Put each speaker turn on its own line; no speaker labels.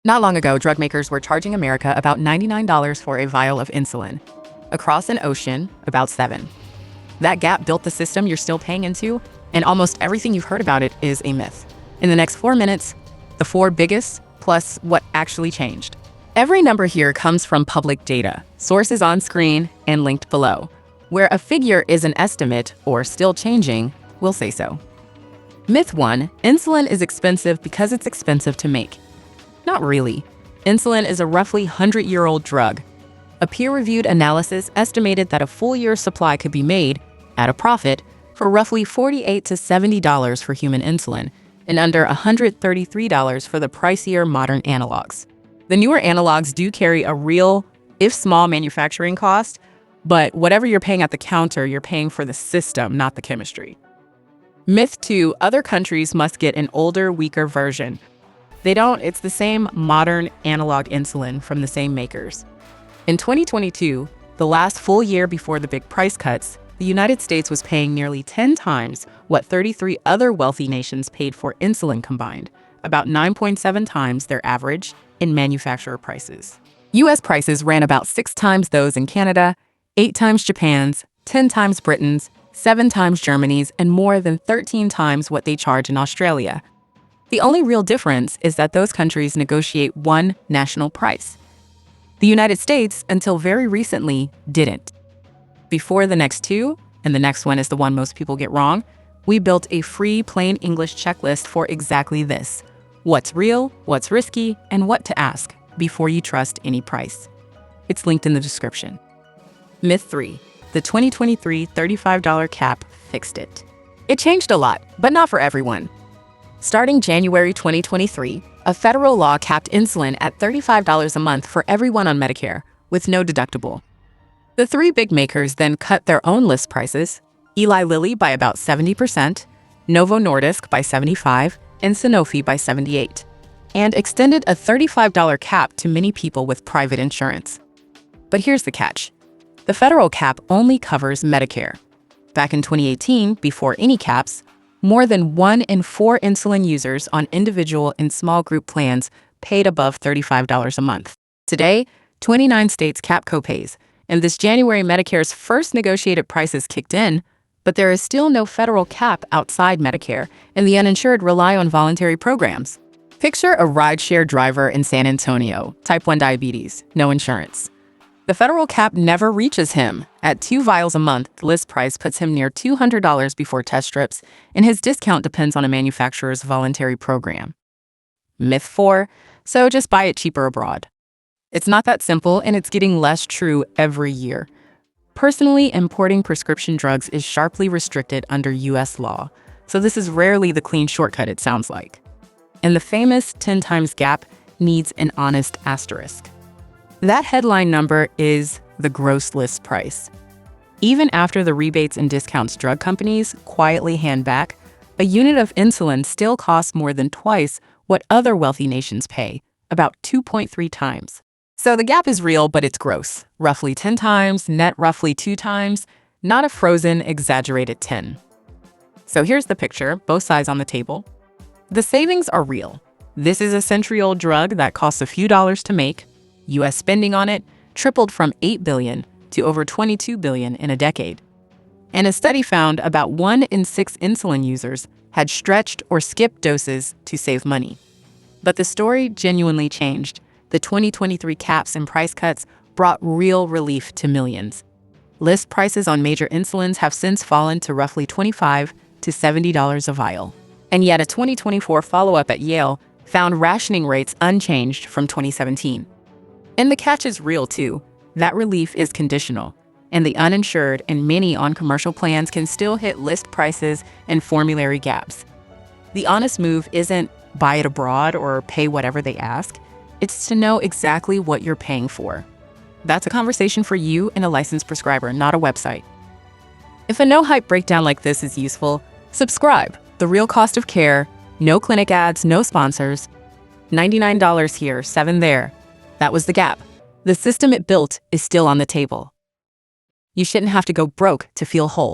Not long ago, drug makers were charging America about $99 for a vial of insulin. Across an ocean, about $7. That gap built the system you're still paying into, and almost everything you've heard about it is a myth. In the next 4 minutes, the 4 biggest plus what actually changed. Every number here comes from public data, sources on screen and linked below. Where a figure is an estimate or still changing, we'll say so. Myth 1, insulin is expensive because it's expensive to make. Not really. Insulin is a roughly 100-year-old drug. A peer-reviewed analysis estimated that a full year's supply could be made, at a profit, for roughly $48 to $70 for human insulin, and under $133 for the pricier modern analogs. The newer analogs do carry a real, if small, manufacturing cost, but whatever you're paying at the counter, you're paying for the system, not the chemistry. Myth 2, other countries must get an older, weaker version. They don't, it's the same modern analog insulin from the same makers. In 2022, the last full year before the big price cuts, the United States was paying nearly 10 times what 33 other wealthy nations paid for insulin combined, about 9.7 times their average in manufacturer prices. US prices ran about 6 times those in Canada, 8 times Japan's, 10 times Britain's, 7 times Germany's, and more than 13 times what they charge in Australia. The only real difference is that those countries negotiate one national price. The United States, until very recently, didn't. Before the next two, and the next one is the one most people get wrong, we built a free plain English checklist for exactly this: what's real, what's risky, and what to ask before you trust any price. It's linked in the description. Myth 3, the 2023 $35 cap fixed it. It changed a lot, but not for everyone. Starting January 2023, a federal law capped insulin at $35 a month for everyone on Medicare, with no deductible. The 3 big makers then cut their own list prices: Eli Lilly by about 70%, Novo Nordisk by 75%, and Sanofi by 78%, and extended a $35 cap to many people with private insurance. But here's the catch. The federal cap only covers Medicare. Back in 2018, before any caps, more than 1 in 4 insulin users on individual and small group plans paid above $35 a month. Today, 29 states cap copays, and this January Medicare's first negotiated prices kicked in, but there is still no federal cap outside Medicare, and the uninsured rely on voluntary programs. Picture a rideshare driver in San Antonio, type 1 diabetes, no insurance. The federal cap never reaches him. At 2 vials a month, the list price puts him near $200 before test strips, and his discount depends on a manufacturer's voluntary program. Myth 4, so just buy it cheaper abroad. It's not that simple, and it's getting less true every year. Personally, importing prescription drugs is sharply restricted under US law, so this is rarely the clean shortcut it sounds like. And the famous 10 times gap needs an honest asterisk. That headline number is the gross list price. Even after the rebates and discounts drug companies quietly hand back, a unit of insulin still costs more than twice what other wealthy nations pay, about 2.3 times. So the gap is real, but it's gross. Roughly 10 times, net roughly 2 times, not a frozen, exaggerated 10. So here's the picture, both sides on the table. The savings are real. This is a century-old drug that costs a few dollars to make. US spending on it tripled from $8 billion to over $22 billion in a decade. And a study found about 1 in 6 insulin users had stretched or skipped doses to save money. But the story genuinely changed. The 2023 caps and price cuts brought real relief to millions. List prices on major insulins have since fallen to roughly $25 to $70 a vial. And yet a 2024 follow-up at Yale found rationing rates unchanged from 2017. And the catch is real too. That relief is conditional, and the uninsured and many on commercial plans can still hit list prices and formulary gaps. The honest move isn't buy it abroad or pay whatever they ask. It's to know exactly what you're paying for. That's a conversation for you and a licensed prescriber, not a website. If a no-hype breakdown like this is useful, subscribe. The real cost of care, no clinic ads, no sponsors. $99 here, $7 there. That was the gap. The system it built is still on the table. You shouldn't have to go broke to feel whole.